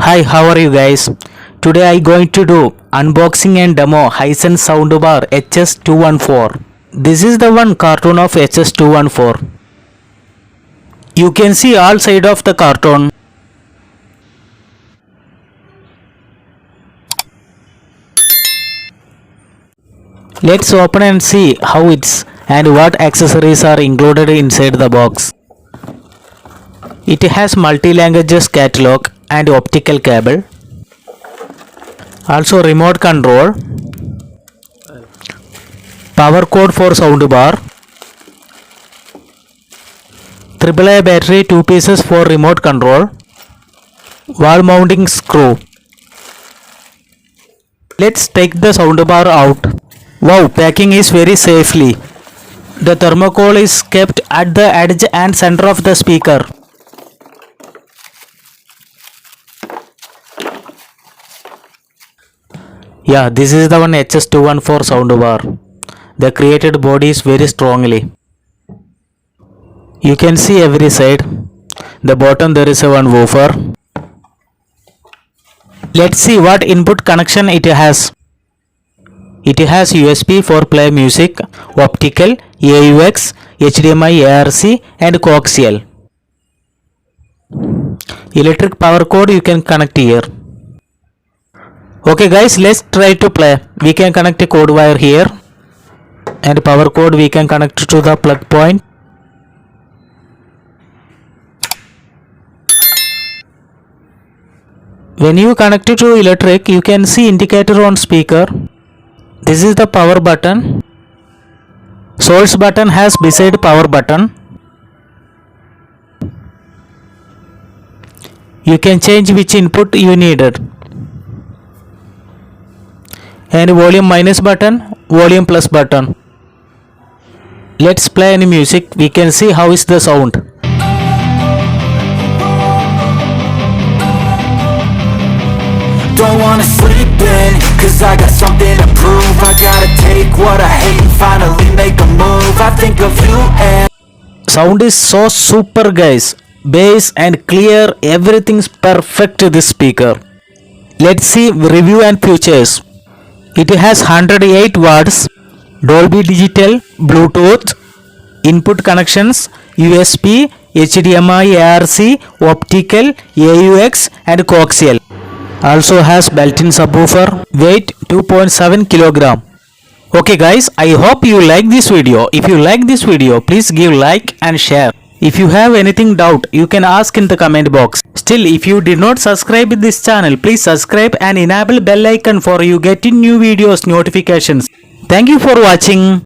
Hi, how are you guys? Today I going to do unboxing and demo Hisense Soundbar HS214. This is the one cartoon of HS214. You can see all side of the cartoon. Let's open and see how it's and what accessories are included inside the box. It has multi-languages catalog and optical cable. Also remote control, power cord for soundbar, AAA battery 2 pieces for remote control, wall mounting screw. Let's take the soundbar out. Wow, packing is very safely. The thermocol is kept at the edge and center of the speaker. Yeah, this is the one HS214 soundbar. The created body is very strongly. You can see every side. The bottom there is a one woofer. Let's see what input connection it has. It has USB for play music, optical, AUX, HDMI, ARC and coaxial. Electric power cord you can connect here. Okay guys, let's try to play. We can connect a cord wire here and power cord we can connect to the plug point. When you connect it to electric, you can see indicator on speaker. This is the power button. Source button has beside power button. You can change which input you needed. And volume minus button, volume plus button. Let's play any music. We can see how is the sound. Don't wanna sleep in, cause I got something to prove. I gotta take what I hate and finally make a move. I think of you and sound is so super guys. Bass and clear, everything's perfect to this speaker. Let's see review and features. It has 108 watts, Dolby Digital, Bluetooth, input connections, USB, HDMI, ARC, optical, AUX and coaxial. Also has built-in subwoofer, weight 2.7 kg. Okay guys, I hope you like this video. If you like this video, please give like and share. If you have anything doubt, you can ask in the comment box. Still, if you did not subscribe this channel, please subscribe and enable bell icon for you getting new videos notifications. Thank you for watching.